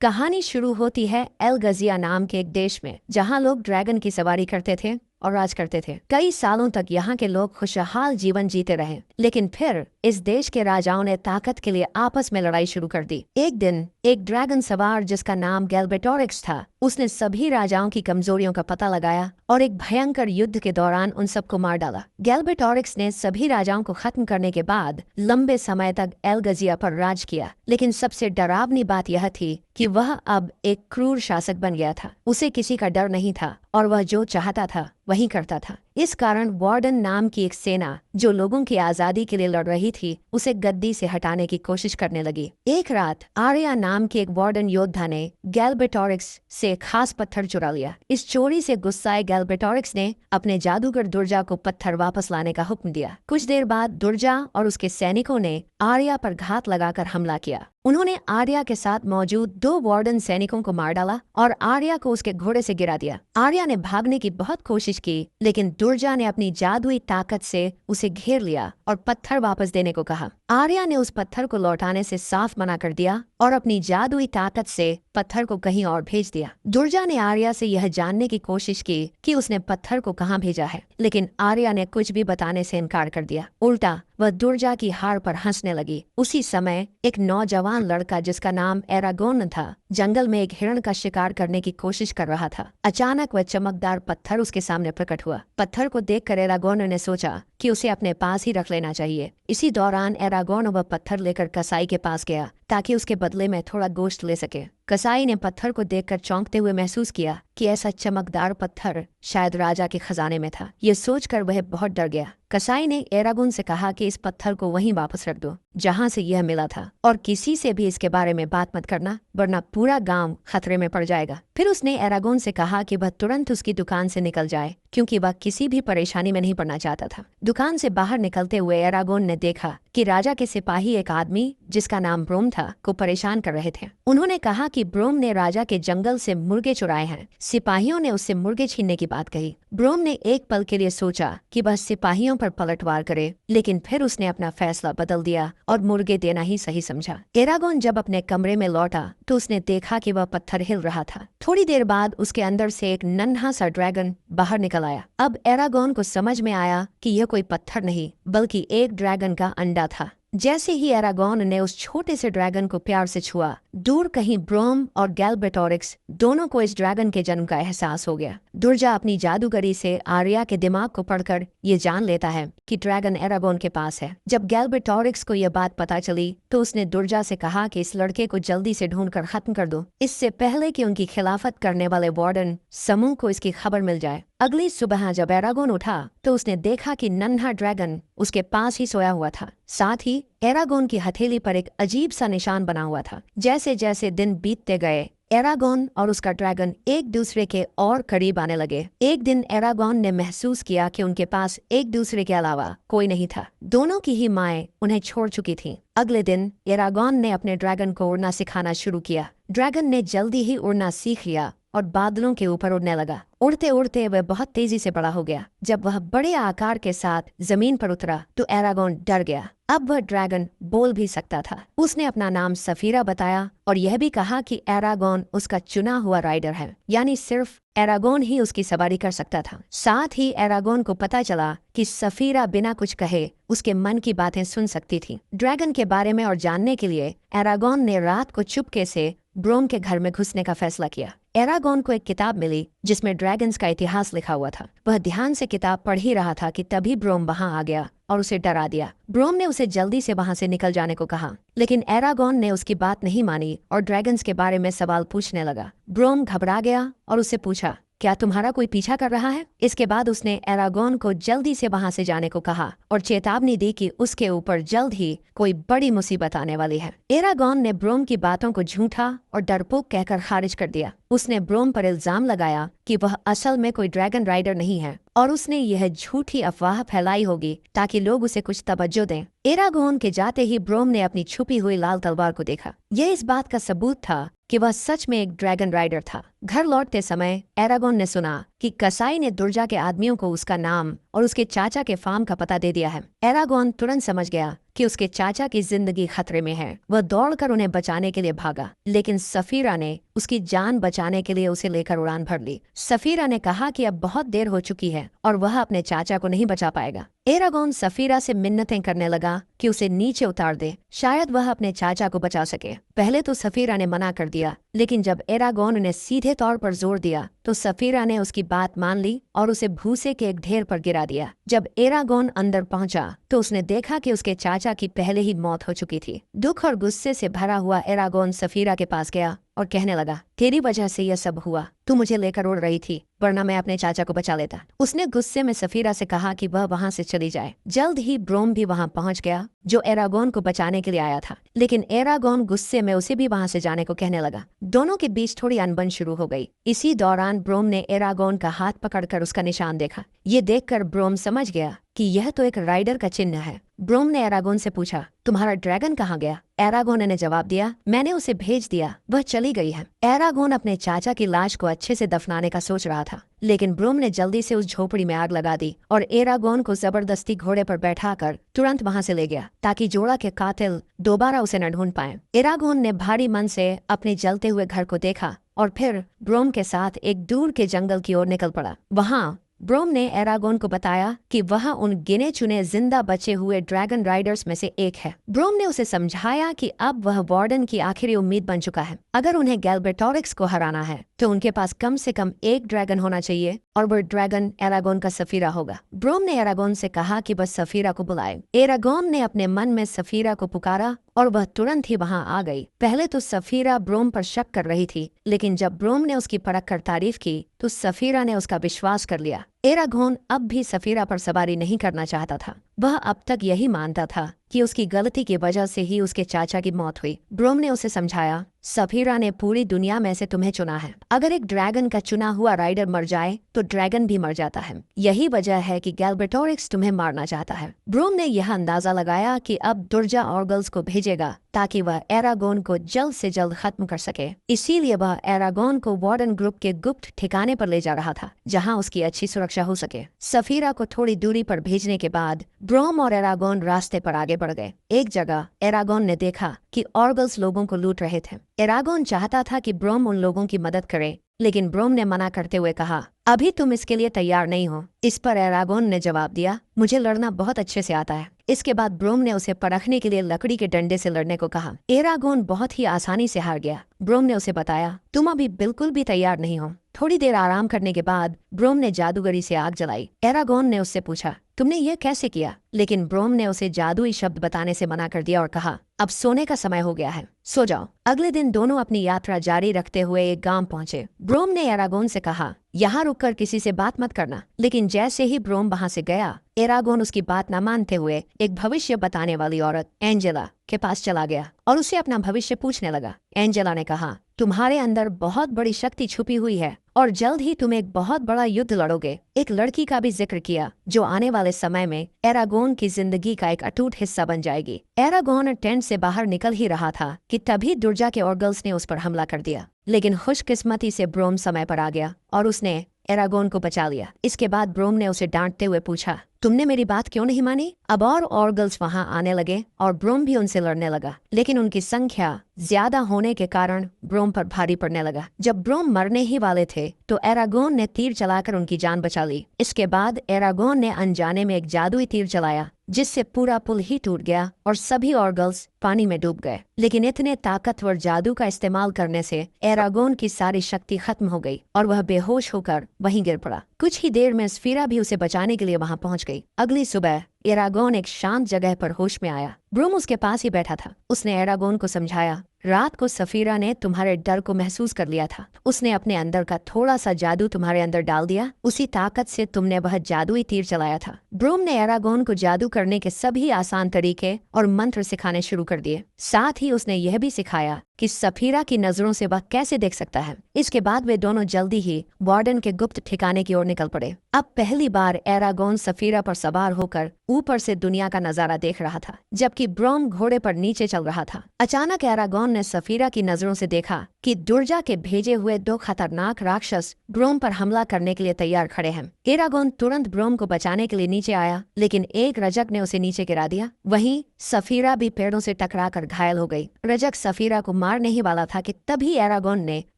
कहानी शुरू होती है एलगजिया नाम के एक देश में, जहाँ लोग ड्रैगन की सवारी करते थे और राज करते थे। कई सालों तक यहाँ के लोग खुशहाल जीवन जीते रहे, लेकिन फिर इस देश के राजाओं ने ताकत के लिए आपस में लड़ाई शुरू कर दी। एक दिन एक ड्रैगन सवार जिसका नाम गैल्बेटोरिक्स था, उसने सभी राजाओं की कमजोरियों का पता लगाया और एक भयंकर युद्ध के दौरान उन सबको मार डाला। गैल्बेटोरिक्स ने सभी राजाओं को खत्म करने के बाद लंबे समय तक एलगजिया पर राज किया, लेकिन सबसे डरावनी बात यह थी कि वह अब एक क्रूर शासक बन गया था। उसे किसी का डर नहीं था और वह जो चाहता था वही करता था। इस कारण वार्डन नाम की एक सेना जो लोगों की आजादी के लिए लड़ रही थी, उसे गद्दी से हटाने की कोशिश करने लगी। एक रात आर्या नाम के एक वार्डन योद्धा ने गैल्बेटोरिक्स से खास पत्थर चुरा लिया। इस चोरी से गुस्साए गैल्बेटोरिक्स ने अपने जादूगर दुर्जा को पत्थर वापस लाने का हुक्म दिया। कुछ देर बाद दुर्जा और उसके सैनिकों ने आर्या पर घात लगाकर हमला किया। उन्होंने आर्या के साथ मौजूद 2 वार्डन सैनिकों को मार डाला और आर्या को उसके घोड़े से गिरा दिया। आर्या ने भागने की बहुत कोशिश की, लेकिन दुर्जा ने अपनी जादुई ताकत से उसे घेर लिया और पत्थर वापस देने को कहा। आर्या ने उस पत्थर को लौटाने से साफ मना कर दिया और अपनी जादुई ताकत से पत्थर को कहीं और भेज दिया। दुर्जा ने आर्या से यह जानने की कोशिश की कि उसने पत्थर को कहाँ भेजा है, लेकिन आर्या ने कुछ भी बताने से इनकार कर दिया। उल्टा वह दुर्जा की हार पर हंसने लगी। उसी समय एक नौजवान लड़का जिसका नाम एरागोन था, जंगल में एक हिरण का शिकार करने की कोशिश कर रहा था। अचानक वह चमकदार पत्थर उसके सामने प्रकट हुआ। पत्थर को देखकर एरागोन ने सोचा कि उसे अपने पास ही रख लेना चाहिए। इसी दौरान एरागोन वह पत्थर लेकर कसाई के पास गया ताकि उसके बदले में थोड़ा गोश्त ले सके। कसाई ने पत्थर को देखकर चौंकते हुए महसूस किया कि ऐसा चमकदार पत्थर शायद राजा के खजाने में था। ये सोचकर वह बहुत डर गया। कसाई ने एरागोन से कहा कि इस पत्थर को वहीं वापस रख दो जहाँ से यह मिला था, और किसी से भी इसके बारे में बात मत करना, वरना पूरा गांव खतरे में पड़ जाएगा। फिर उसने एरागोन से कहा कि वह तुरंत उसकी दुकान से निकल जाए, क्योंकि वह किसी भी परेशानी में नहीं पड़ना चाहता था। दुकान से बाहर निकलते हुए एरागोन ने देखा कि राजा के सिपाही एक आदमी जिसका नाम ब्रोम था को परेशान कर रहे थे। उन्होंने कहा कि ब्रोम ने राजा के जंगल से मुर्गे चुराए हैं। सिपाहियों ने उससे मुर्गे छीनने की बात कही। ब्रोम ने एक पल के लिए सोचा कि वह सिपाहियों पर पलटवार करे, लेकिन फिर उसने अपना फैसला बदल दिया और मुर्गे देना ही सही समझा। एरागोन जब अपने कमरे में लौटा तो उसने देखा कि वह पत्थर हिल रहा था। थोड़ी देर बाद उसके अंदर से एक नन्हा सा ड्रैगन बाहर निकल आया। अब एरागोन को समझ में आया कि यह कोई पत्थर नहीं बल्कि एक ड्रैगन का अंडा था। जैसे ही एरागोन ने उस छोटे से ड्रैगन को प्यार से छुआ, दूर कहीं ब्रोम और गैल्बेटोरिक्स दोनों को इस ड्रैगन के जन्म का एहसास हो गया। दुर्जा अपनी जादूगरी से आर्या के दिमाग को पढ़कर ये जान लेता है कि ड्रैगन एरागोन के पास है। जब गैल्बेटोरिक्स को यह बात पता चली तो उसने दुर्जा से कहा कि इस लड़के को जल्दी से ढूंढकर खत्म कर दो, इससे पहले कि उनकी खिलाफत करने वाले वार्डन समूह को इसकी खबर मिल जाए। अगली सुबह जब एरागोन उठा तो उसने देखा कि नन्हा ड्रैगन उसके पास ही सोया हुआ था। साथ ही एरागोन की हथेली पर एक अजीब सा निशान बना हुआ था। जैसे जैसे दिन बीतते गए, एरागोन और उसका ड्रैगन एक दूसरे के और करीब आने लगे। एक दिन एरागोन ने महसूस किया कि उनके पास एक दूसरे के अलावा कोई नहीं था। दोनों की ही माएं उन्हें छोड़ चुकी थीं। अगले दिन एरागोन ने अपने ड्रैगन को उड़ना सिखाना शुरू किया। ड्रैगन ने जल्दी ही उड़ना सीख लिया और बादलों के ऊपर उड़ने लगा। उड़ते उड़ते वह बहुत तेजी से बड़ा हो गया। जब वह बड़े आकार के साथ जमीन पर उतरा तो एरागोन डर गया। अब वह ड्रैगन बोल भी सकता था। उसने अपना नाम सफीरा बताया और यह भी कहा कि एरागोन उसका चुना हुआ राइडर है, यानी सिर्फ एरागोन ही उसकी सवारी कर सकता था। साथ ही एरागोन को पता चला कि सफीरा बिना कुछ कहे उसके मन की बातें सुन सकती थी। ड्रैगन के बारे में और जानने के लिए एरागोन ने रात को चुपके से ब्रोम के घर में घुसने का फैसला किया। एरागोन को एक किताब मिली जिसमें ड्रैगन्स का इतिहास लिखा हुआ था। वह ध्यान से किताब पढ़ ही रहा था कि तभी ब्रोम वहां आ गया और उसे डरा दिया। ब्रोम ने उसे जल्दी से वहां से निकल जाने को कहा, लेकिन एरागोन ने उसकी बात नहीं मानी और ड्रैगन्स के बारे में सवाल पूछने लगा। ब्रोम घबरा गया और उससे पूछा, क्या तुम्हारा कोई पीछा कर रहा है? इसके बाद उसने एरागोन को जल्दी से वहां से जाने को कहा और चेतावनी दी कि उसके ऊपर जल्द ही कोई बड़ी मुसीबत आने वाली है। एरागोन ने ब्रोम की बातों को झूठा और डरपोक कहकर खारिज कर दिया। उसने ब्रोम पर इल्जाम लगाया कि वह असल में कोई ड्रैगन राइडर नहीं है और उसने यह झूठी अफवाह फैलाई होगी ताकि लोग उसे कुछ तवज्जो दें। एरागोन के जाते ही ब्रोम ने अपनी छुपी हुई लाल तलवार को देखा। यह इस बात का सबूत था कि वह सच में एक ड्रैगन राइडर था। घर लौटते समय एरागोन ने सुना कि कसाई ने दुर्जा के आदमियों को उसका नाम और उसके चाचा के फार्म का पता दे दिया है। एरागोन तुरंत समझ गया कि उसके चाचा की जिंदगी खतरे में है। वह दौड़कर उन्हें बचाने के लिए भागा, लेकिन सफीरा ने उसकी जान बचाने के लिए उसे लेकर उड़ान भर ली। सफीरा ने कहा कि अब बहुत देर हो चुकी है और वह अपने चाचा को नहीं बचा पाएगा। एरागोन सफीरा से मिन्नतें करने लगा कि उसे नीचे उतार दे, शायद वह अपने चाचा को बचा सके। पहले तो सफीरा ने मना कर दिया, लेकिन जब एरागोन ने सीधे तौर पर जोर दिया तो सफीरा ने उसकी बात मान ली और उसे भूसे के एक ढेर पर गिरा दिया। जब एरागोन अंदर पहुंचा तो उसने देखा कि उसके चाचा की पहले ही मौत हो चुकी थी। दुख और गुस्से से भरा हुआ एरागोन सफीरा के पास गया और कहने लगा, तेरी वजह से यह सब हुआ। तू मुझे लेकर उड़ रही थी, वरना मैं अपने चाचा को बचा लेता। उसने गुस्से में सफीरा से कहा कि वह वहां से चली जाए। जल्द ही ब्रोम भी वहां पहुंच गया, जो एरागोन को बचाने के लिए आया था, लेकिन एरागोन गुस्से में उसे भी वहां से जाने को कहने लगा। दोनों के बीच थोड़ी अनबन शुरू हो गई। इसी दौरान ब्रोम ने एरागोन का हाथ पकड़कर उसका निशान देखा। ये देखकर ब्रोम समझ गया कि यह तो एक राइडर का चिन्ह है। ब्रोम ने एरागोन से पूछा, तुम्हारा ड्रैगन कहाँ गया? एरागोन ने जवाब दिया, मैंने उसे भेज दिया, वह चली गई है। एरागोन अपने चाचा की लाश को अच्छे से दफनाने का सोच रहा था, लेकिन ब्रोम ने जल्दी से उस झोपड़ी में आग लगा दी और एरागोन को जबरदस्ती घोड़े पर बैठाकर तुरंत वहां से ले गया, ताकि जोड़ा के कातिल दोबारा उसे न ढूंढ पाए। एरागोन ने भारी मन से अपने जलते हुए घर को देखा और फिर ब्रोम के साथ एक दूर के जंगल की ओर निकल पड़ा। वहां ब्रोम ने एरागोन को बताया कि वह उन गिने चुने जिंदा बचे हुए ड्रैगन राइडर्स में से एक है। ब्रोम ने उसे समझाया कि अब वह वार्डन की आखिरी उम्मीद बन चुका है। अगर उन्हें गैल्बेटोरिक्स को हराना है तो उनके पास कम से कम एक ड्रैगन होना चाहिए और वह ड्रैगन एरागोन का सफीरा होगा। ब्रोम ने एरागोन से कहा कि बस सफीरा को बुलाए। एरागोन ने अपने मन में सफीरा को पुकारा और वह तुरंत ही वहां आ गई। पहले तो सफीरा ब्रोम पर शक कर रही थी, लेकिन जब ब्रोम ने उसकी परख कर तारीफ की तो सफीरा ने उसका विश्वास कर लिया। एरागोन अब भी सफीरा पर सवारी नहीं करना चाहता था। वह अब तक यही मानता था कि उसकी गलती की वजह से ही उसके चाचा की मौत हुई। ब्रोम ने उसे समझाया, सफीरा ने पूरी दुनिया में से तुम्हें चुना है। अगर एक ड्रैगन का चुना हुआ राइडर मर जाए तो ड्रैगन भी मर जाता है। यही वजह है कि गैल्बेटोरिक्स तुम्हें मारना चाहता है। ब्रोम ने यह अंदाजा लगाया कि अब दुर्जा ऑर्गल्स को भेजेगा ताकि वह एरागोन को जल्द से जल्द खत्म कर सके। इसीलिए वह एरागोन को वार्डन ग्रुप के गुप्त ठिकाने पर ले जा रहा था, जहां उसकी अच्छी सुरक्षा हो सके। सफीरा को थोड़ी दूरी पर भेजने के बाद ब्रोम और एरागोन रास्ते पर आगे बढ़ गए। एक जगह एरागोन ने देखा कि ऑर्गल्स लोगों को लूट रहे थे। एरागोन चाहता था कि ब्रोम उन लोगों की मदद करे, लेकिन ब्रोम ने मना करते हुए कहा, अभी तुम इसके लिए तैयार नहीं हो। इस पर एरागोन ने जवाब दिया, मुझे लड़ना बहुत अच्छे से आता है। इसके बाद ब्रोम ने उसे परखने के लिए लकड़ी के डंडे से लड़ने को कहा। एरागोन बहुत ही आसानी से हार गया। ब्रोम ने उसे बताया, तुम अभी बिल्कुल भी तैयार नहीं हो। थोड़ी देर आराम करने के बाद ब्रोम ने जादूगरी से आग जलाई। एरागोन ने उससे पूछा, तुमने ये कैसे किया? लेकिन ब्रोम ने उसे जादुई शब्द बताने से मना कर दिया और कहा, अब सोने का समय हो गया है, सो जाओ। अगले दिन दोनों अपनी यात्रा जारी रखते हुए एक गांव पहुंचे। ब्रोम ने एरागोन से कहा, यहाँ रुककर किसी से बात मत करना। लेकिन जैसे ही ब्रोम वहां से गया, एरागोन उसकी बात न मानते हुए एक भविष्य बताने वाली औरत एंजेला के पास चला गया और उससे अपना भविष्य पूछने लगा। एंजेला ने कहा, तुम्हारे अंदर बहुत बड़ी शक्ति छुपी हुई है और जल्द ही तुम एक बहुत बड़ा युद्ध लड़ोगे। एक लड़की का भी जिक्र किया जो आने वाले समय में एरागोन की जिंदगी का एक अटूट हिस्सा बन जाएगी। एरागोन टेंट से बाहर निकल ही रहा था कि तभी दुर्जा के ऑर्गल्स ने उस पर हमला कर दिया, लेकिन खुशकिस्मती से ब्रोम समय पर आ गया और उसने एरागोन को बचा लिया। इसके बाद ब्रोम ने उसे डांटते हुए पूछा, तुमने मेरी बात क्यों नहीं मानी? अब और ऑर्गल्स वहां आने लगे और ब्रोम भी उनसे लड़ने लगा, लेकिन उनकी संख्या ज्यादा होने के कारण ब्रोम पर भारी पड़ने लगा। जब ब्रोम मरने ही वाले थे तो एरागोन ने तीर चलाकर उनकी जान बचा ली। इसके बाद एरागोन ने अनजाने में एक जादुई तीर चलाया, जिससे पूरा पुल ही टूट गया और सभी ऑर्गल्स पानी में डूब गए। लेकिन इतने ताकतवर जादू का इस्तेमाल करने से एरागोन की सारी शक्ति खत्म हो गई और वह बेहोश होकर वहीं गिर पड़ा। कुछ ही देर में सफीरा भी उसे बचाने के लिए वहां पहुंच गई। अगली सुबह एरागोन एक शांत जगह पर होश में आया। ब्रोम उसके पास ही बैठा था। उसने एरागोन को समझाया, रात को सफीरा ने तुम्हारे डर को महसूस कर लिया था। उसने अपने अंदर का थोड़ा सा जादू तुम्हारे अंदर डाल दिया। उसी ताकत से तुमने वह जादुई तीर चलाया था। ब्रोम ने एरागोन को जादू करने के सभी आसान तरीके और मंत्र सिखाने शुरू कर दिए। साथ ही उसने यह भी सिखाया कि सफीरा की नजरों से वह कैसे देख सकता है। इसके बाद वे दोनों जल्दी ही वार्डन के गुप्त ठिकाने की ओर निकल पड़े। अब पहली बार एरागोन सफीरा पर सवार होकर ऊपर से दुनिया का नजारा देख रहा था, जबकि ब्रोम घोड़े पर नीचे चल रहा था। अचानक एरागोन ने सफीरा की नजरों से देखा कि दुर्जा के भेजे हुए 2 खतरनाक राक्षस ब्रोम पर हमला करने के लिए तैयार खड़े हैं। एरागोन तुरंत ब्रोम को बचाने के लिए नीचे आया, लेकिन एक रजक ने उसे नीचे गिरा दिया। वहीं सफीरा भी पेड़ों से टकराकर घायल हो गई। रजक सफीरा को मारने ही वाला था कि तभी एरागोन ने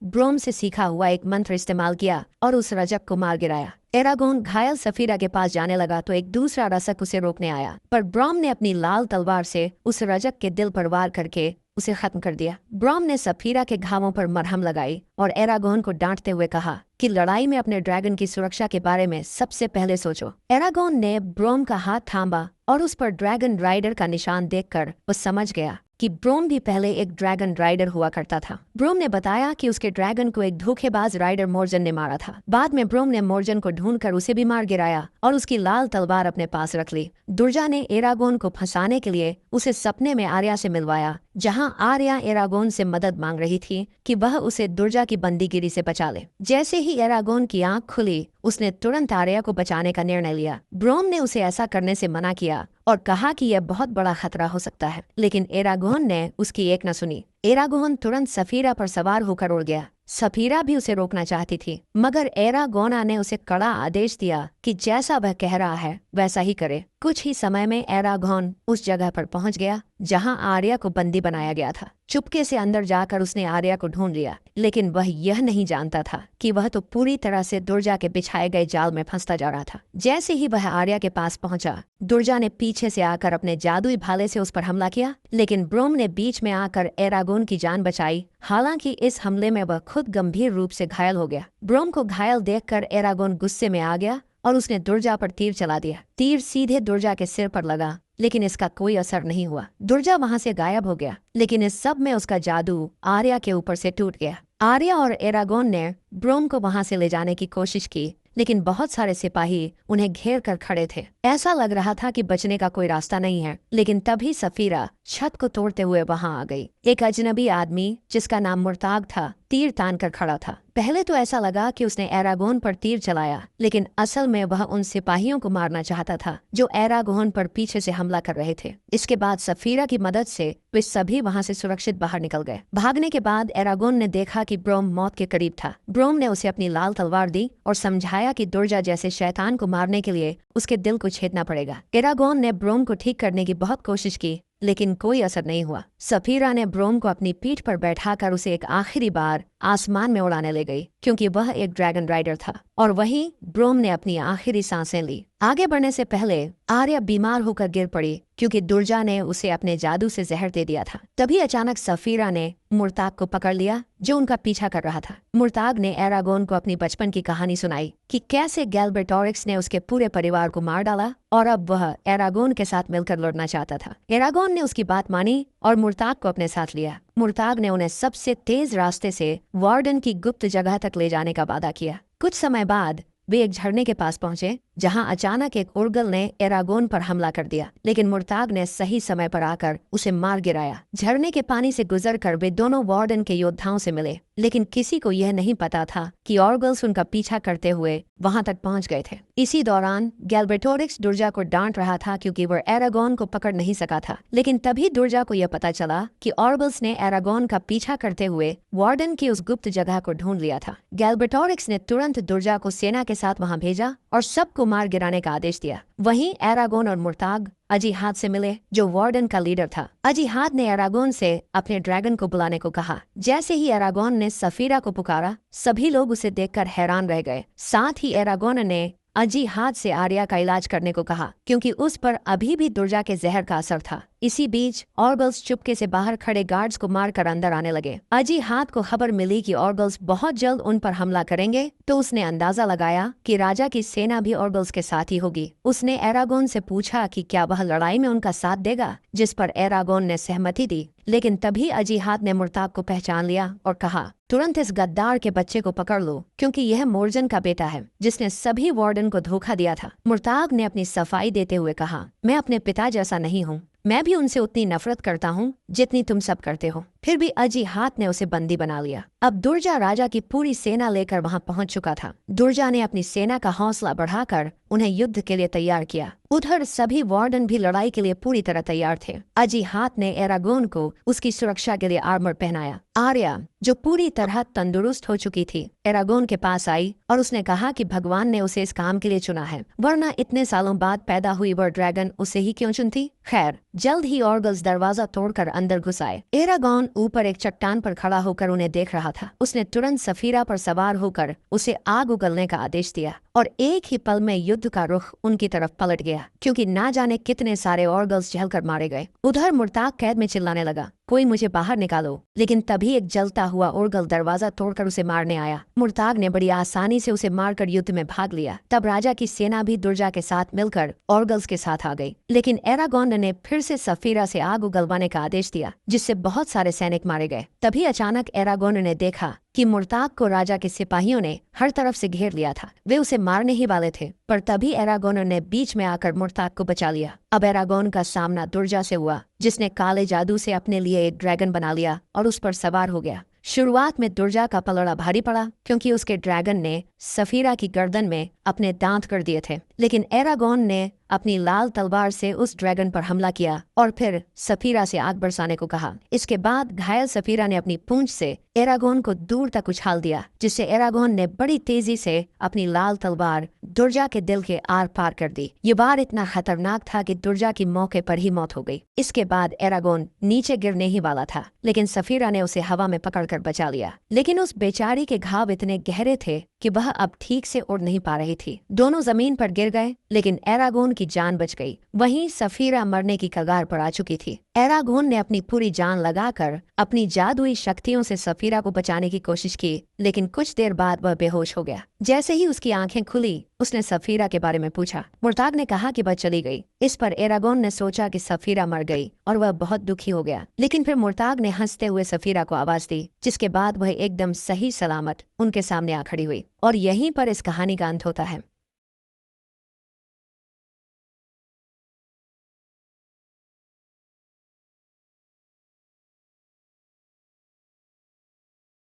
ब्रोम से सीखा हुआ एक मंत्र इस्तेमाल किया और उस रजक को मार गिराया। एरागोन घायल सफीरा के पास जाने लगा तो एक दूसरा रजक उसे रोकने आया, पर ब्रोम ने अपनी लाल तलवार से उस रजक के दिल पर वार करके उसे खत्म कर दिया। ब्रोम ने सफीरा के घावों पर मरहम लगाई और एरागोन को डांटते हुए कहा कि लड़ाई में अपने ड्रैगन की सुरक्षा के बारे में सबसे पहले सोचो। एरागोन ने ब्रोम का हाथ थामा और उस पर ड्रैगन राइडर का निशान देखकर वो समझ गया कि ब्रोम भी पहले एक ड्रैगन राइडर हुआ करता था। ब्रोम ने बताया कि उसके ड्रैगन को एक धोखेबाज राइडर मोर्जन ने मारा था। बाद में ब्रोम ने मोर्जन को ढूंढकर उसे भी मार गिराया और उसकी लाल तलवार अपने पास रख ली। दुर्जा ने एरागोन को फंसाने के लिए उसे सपने में आर्या से मिलवाया, जहां आर्या एरागोन से मदद मांग रही थी कि वह उसे दुर्जा की बंदीगिरी से बचा ले। जैसे ही एरागोन की आंख खुली, उसने तुरंत आर्या को बचाने का निर्णय लिया। ब्रोम ने उसे ऐसा करने से मना किया और कहा कि यह बहुत बड़ा खतरा हो सकता है, लेकिन एरागोन ने उसकी एक न सुनी। एरागोन तुरंत सफीरा पर सवार होकर उड़ गया। सफीरा भी उसे रोकना चाहती थी, मगर एरागोना ने उसे कड़ा आदेश दिया कि जैसा वह कह रहा है वैसा ही करे। कुछ ही समय में एरागोन उस जगह पर पहुंच गया जहां आर्या को बंदी बनाया गया था। चुपके से अंदर जाकर उसने आर्या को ढूंढ लिया, लेकिन वह यह नहीं जानता था कि वह तो पूरी तरह से दुर्जा के बिछाए गए जाल में फंसता जा रहा था। जैसे ही वह आर्या के पास पहुंचा, दुर्जा ने पीछे से आकर अपने जादुई भाले से उस पर हमला किया, लेकिन ब्रोम ने बीच में आकर एरागोन की जान बचाई। हालांकि इस हमले में वह खुद गंभीर रूप से घायल हो गया। ब्रोम को घायल देखकर एरागोन गुस्से में आ गया और उसने दुर्जा पर तीर चला दिया। तीर सीधे दुर्जा के सिर पर लगा, लेकिन इसका कोई असर नहीं हुआ। दुर्जा वहां से गायब हो गया, लेकिन इस सब में उसका जादू आर्या के ऊपर से टूट गया। आर्या और एरागोन ने ब्रोम को वहां से ले जाने की कोशिश की, लेकिन बहुत सारे सिपाही उन्हें घेर कर खड़े थे। ऐसा लग रहा था कि बचने का कोई रास्ता नहीं है, लेकिन तभी सफीरा छत को तोड़ते हुए वहां आ गई। एक अजनबी आदमी जिसका नाम मुर्ताग था, तीर तान कर खड़ा था। पहले तो ऐसा लगा कि उसने एरागोन पर तीर चलाया, लेकिन असल में वह उन सिपाहियों को मारना चाहता था जो एरागोन पर पीछे से हमला कर रहे थे। इसके बाद सफीरा की मदद से वे सभी वहां से सुरक्षित बाहर निकल गए। भागने के बाद एरागोन ने देखा कि ब्रोम मौत के करीब था। ब्रोम ने उसे अपनी लाल तलवार दी और समझाया कि दुर्जा जैसे शैतान को मारने के लिए उसके दिल को छेदना पड़ेगा। एरागोन ने ब्रोम को ठीक करने की बहुत कोशिश की, लेकिन कोई असर नहीं हुआ। सफीरा ने ब्रोम को अपनी पीठ पर बैठाकर उसे एक आखिरी बार आसमान में उड़ाने ले गई, क्योंकि वह एक ड्रैगन राइडर था। और वहीं ब्रोम ने अपनी आखिरी सांसें ली। आगे बढ़ने से पहले आर्या बीमार होकर गिर पड़ी, क्योंकि दुर्जा ने उसे अपने जादू से जहर दे दिया था। तभी अचानक सफीरा ने मुर्ताग को पकड़ लिया, जो उनका पीछा कर रहा था। मुर्ताग ने एरागोन को अपनी बचपन की कहानी सुनाई कि कैसे गैल्बर्टोरिक्स ने उसके पूरे परिवार को मार डाला और अब वह एरागोन के साथ मिलकर लड़ना चाहता था। एरागोन ने उसकी बात मानी और मुर्ताग को अपने साथ लिया। मुर्ताग ने उन्हें सबसे तेज रास्ते से वार्डन की गुप्त जगह तक ले जाने का वादा किया। कुछ समय बाद वे एक झरने के पास पहुंचे, जहां अचानक एक उर्गल ने एरागोन पर हमला कर दिया, लेकिन मुर्ताग ने सही समय पर आकर उसे मार गिराया। झरने के पानी से गुजरकर वे दोनों वार्डन के योद्धाओं से मिले, लेकिन किसी को यह नहीं पता था कि ऑर्गल्स उनका पीछा करते हुए वहां तक पहुंच गए थे। इसी दौरान गैल्बर्टोरिक्स दुर्जा को डांट रहा था, क्योंकि वह एरागोन को पकड़ नहीं सका था। लेकिन तभी दुर्जा को यह पता चला कि ऑर्गल्स ने एरागोन का पीछा करते हुए वार्डन की उस गुप्त जगह को ढूंढ लिया था। गैल्बर्टोरिक्स ने तुरंत दुर्जा को सेना के साथ वहां भेजा और सबको मार गिराने का आदेश दिया। वहीं एरागोन और मुर्ताग अजीहाद से मिले, जो वार्डन का लीडर था। अजीहाद ने एरागोन से अपने ड्रैगन को बुलाने को कहा। जैसे ही एरागोन ने सफीरा को पुकारा, सभी लोग उसे देखकर हैरान रह गए। साथ ही एरागोन ने अजीहाद से आर्या का इलाज करने को कहा, क्योंकि उस पर अभी भी दुर्जा के जहर का असर था। इसी बीच ऑर्गल्स चुपके से बाहर खड़े गार्ड्स को मारकर अंदर आने लगे। अजीहाद को खबर मिली कि ऑर्गल्स बहुत जल्द उन पर हमला करेंगे, तो उसने अंदाजा लगाया कि राजा की सेना भी ऑर्गल्स के साथ ही होगी। उसने एरागोन से पूछा कि क्या वह लड़ाई में उनका साथ देगा, जिस पर एरागोन ने सहमति दी। लेकिन तभी अजीहाद ने मुर्ताग को पहचान लिया और कहा, तुरंत इस गद्दार के बच्चे को पकड़ लो, क्योंकि यह मोर्जन का बेटा है, जिसने सभी वार्डन को धोखा दिया था। मुर्ताग ने अपनी सफाई देते हुए कहा, मैं अपने पिता जैसा नहीं हूँ, मैं भी उनसे उतनी नफरत करता हूँ जितनी तुम सब करते हो। फिर भी अजी हाथ ने उसे बंदी बना लिया। अब दुर्जा राजा की पूरी सेना लेकर वहां पहुंच चुका था। दुर्जा ने अपनी सेना का हौसला बढ़ाकर उन्हें युद्ध के लिए तैयार किया। उधर सभी वार्डन भी लड़ाई के लिए पूरी तरह तैयार थे। अजी हाथ ने एरागोन को उसकी सुरक्षा के लिए आर्मर पहनाया। आर्या, जो पूरी तरह तंदुरुस्त हो चुकी थी, एरागोन के पास आई और उसने कहा कि भगवान ने उसे इस काम के लिए चुना है, वरना इतने सालों बाद पैदा हुई वह ड्रैगन उसे ही क्यों चुनती। खैर, जल्द ही ऑर्गल्स दरवाजा तोड़कर अंदर घुस आए। एरागोन ऊपर एक चट्टान पर खड़ा होकर उन्हें देख रहा था। उसने तुरंत सफीरा पर सवार होकर उसे आग उगलने का आदेश दिया और एक ही पल में युद्ध का रुख उनकी तरफ पलट गया, क्योंकि ना जाने कितने सारे ऑर्गल्स जलकर मारे गए। उधर मुर्ताक कैद में चिल्लाने लगा, कोई मुझे बाहर निकालो। लेकिन तभी एक जलता हुआ ऑर्गल दरवाजा तोड़कर उसे मारने आया। मुर्ताक ने बड़ी आसानी से उसे मारकर युद्ध में भाग लिया। तब राजा की सेना भी दुर्जा के साथ मिलकर ऑर्गल्स के साथ आ गई। लेकिन एरागोन ने फिर से सफीरा से आग उगलवाने का आदेश दिया, जिससे बहुत सारे सैनिक मारे गए। तभी अचानक एरागोन ने देखा कि मुर्ताक को राजा के सिपाहियों ने हर तरफ से घेर लिया था। वे उसे मारने ही वाले थे, पर तभी एरागोन ने बीच में आकर मुर्ताक को बचा लिया। अब एरागोन का सामना दुर्जा से हुआ, जिसने काले जादू से अपने लिए एक ड्रैगन बना लिया और उस पर सवार हो गया। शुरुआत में दुर्जा का पलड़ा भारी पड़ा, क्योंकि उसके ड्रैगन ने सफीरा की गर्दन में अपने दांत कर दिए थे। लेकिन एरागोन ने अपनी लाल तलवार से उस ड्रैगन पर हमला किया और फिर सफीरा से आग बरसाने को कहा। इसके बाद घायल सफीरा ने अपनी पूंछ से एरागोन को दूर तक उछाल दिया, जिससे एरागोन ने बड़ी तेजी से अपनी लाल तलवार दुर्जा के दिल के आर पार कर दी। ये वार इतना खतरनाक था कि दुर्जा की मौके पर ही मौत हो गई। इसके बाद एरागोन नीचे गिरने ही वाला था, लेकिन सफीरा ने उसे हवा में पकड़कर बचा लिया। लेकिन उस बेचारी के घाव इतने गहरे थे कि वह अब ठीक से उड़ नहीं पा रही थी। दोनों जमीन पर गिर गए, लेकिन एरागोन की जान बच गई। वहीं सफीरा मरने की कगार पर आ चुकी थी। एरागोन ने अपनी पूरी जान लगाकर अपनी जादुई शक्तियों से सफीरा को बचाने की कोशिश की, लेकिन कुछ देर बाद वह बेहोश हो गया। जैसे ही उसकी आंखें खुली, उसने सफीरा के बारे में पूछा। मुर्ताक ने कहा कि वह चली गई। इस पर एरागोन ने सोचा कि सफीरा मर गई और वह बहुत दुखी हो गया। लेकिन फिर मुर्ताक ने हंसते हुए सफीरा को आवाज दी, जिसके बाद वह एकदम सही सलामत उनके सामने आ खड़ी हुई। और यहीं पर इस कहानी का अंत होता है।